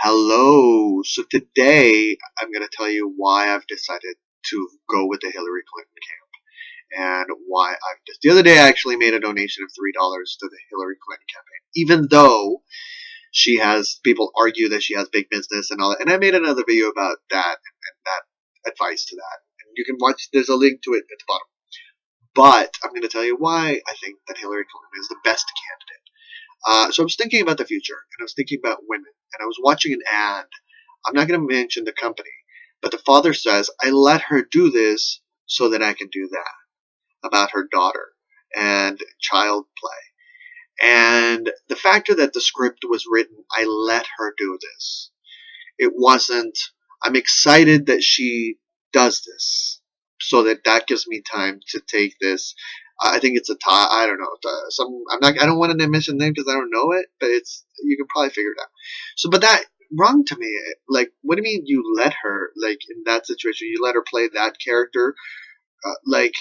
Hello. So today I'm going to tell you why I've decided to go with the Hillary Clinton camp and why I've just. The other day I actually made a donation of $3 to the Hillary Clinton campaign, even though she has people argue that she has big business and all that. And I made another video about that and that advice to that. And you can watch. There's a link to it at the bottom. But I'm going to tell you why I think that Hillary Clinton is the best candidate. So I was thinking about the future, and I was thinking about women, and I was watching an ad. I'm not going to mention the company, but the father says, I let her do this so that I can do that, about her daughter and child play. And the factor that the script was written, I let her do this. It wasn't, I'm excited that she does this, so that gives me time to take this. I think it's a tie. I don't know. Some. I'm not. I don't want to mention the name because I don't know it. But it's. You can probably figure it out. So, but that wrong to me. Like, what do you mean you let her? Like in that situation, you let her play that character. Like,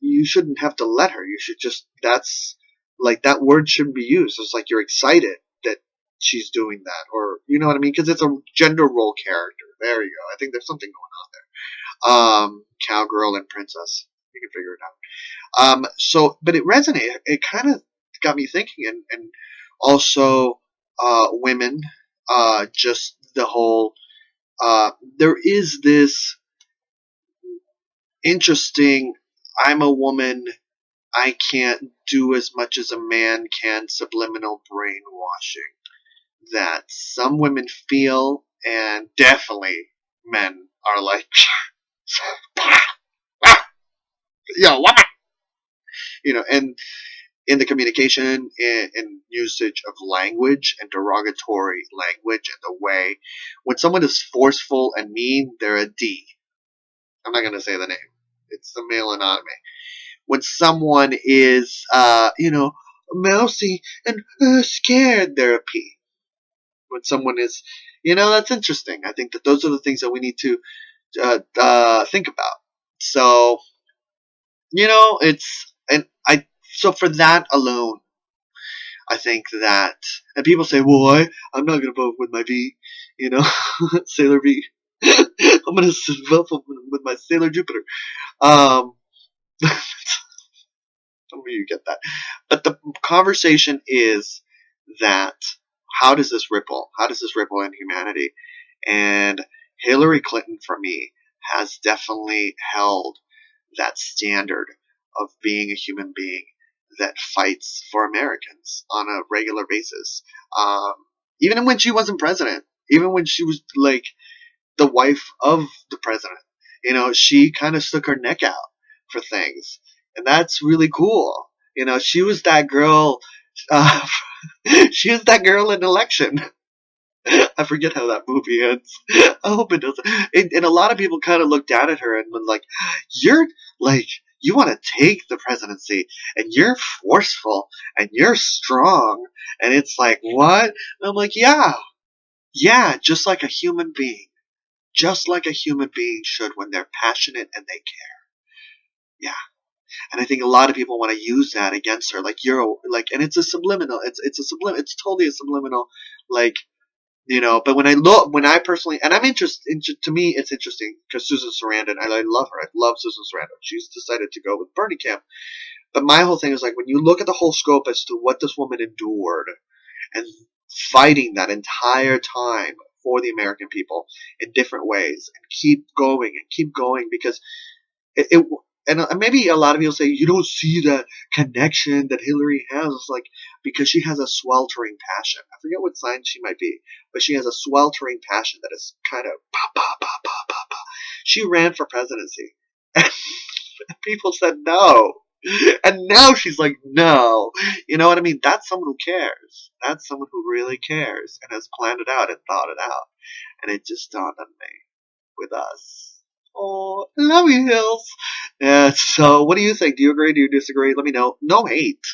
you shouldn't have to let her. You should just. That's like that word shouldn't be used. It's like you're excited that she's doing that, or you know what I mean? Because it's a gender role character. There you go. I think there's something going on there. Cowgirl and princess. You can figure it out. But it resonated. It kind of got me thinking, and also women. Just the whole. There is this interesting. I'm a woman. I can't do as much as a man can. Subliminal brainwashing that some women feel, and definitely men are like, yo, woman. And in the communication and usage of language and derogatory language and the way when someone is forceful and mean, they're a D. I'm not going to say the name. It's the male anatomy. When someone is, mousy and scared, they're a P. When someone is, that's interesting. I think that those are the things that we need to think about. So, so for that alone, I think that, and people say, well, I'm not going to vote with my V, Sailor V. I'm going to vote with my Sailor Jupiter. Um, some of you get that. But the conversation is that how does this ripple? How does this ripple in humanity? And Hillary Clinton, for me, has definitely held that standard of being a human being that fights for Americans on a regular basis. Even when she wasn't president, even when she was like the wife of the president, she kind of stuck her neck out for things. And that's really cool. She was that girl. Uh, she was that girl in Election. I forget how that movie ends. I hope it doesn't. And a lot of people kind of looked down at her and were like, you're like, you want to take the presidency and you're forceful and you're strong. And it's like, what? And I'm like, yeah, just like a human being. Just like a human being should when they're passionate and they care. Yeah. And I think a lot of people want to use that against her. Like, and it's a subliminal. It's totally a subliminal, like, but when I personally, and I'm interested, to me, it's interesting because Susan Sarandon, I love her. I love Susan Sarandon. She's decided to go with Bernie camp. But my whole thing is like, when you look at the whole scope as to what this woman endured and fighting that entire time for the American people in different ways and keep going because it and maybe a lot of people say you don't see that connection that Hillary has. It's like because she has a sweltering passion. I forget what sign she might be, but she has a sweltering passion that is kind of pa pa pa pa pa pa. She ran for presidency, and people said no, and now she's like no. You know what I mean? That's someone who cares. That's someone who really cares and has planned it out and thought it out. And it just dawned on me with us. Oh, I love you, Hills. Yeah, so what do you think? Do you agree? Do you disagree? Let me know. No hate.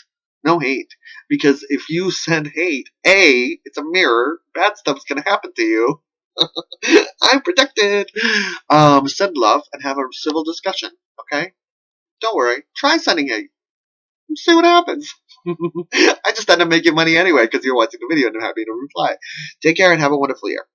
No hate. Because if you send hate, it's a mirror. Bad stuff's going to happen to you. I'm protected. Send love and have a civil discussion. Okay? Don't worry. Try sending hate. See what happens. I just end up making money anyway because you're watching the video and I'm happy to reply. Take care and have a wonderful year.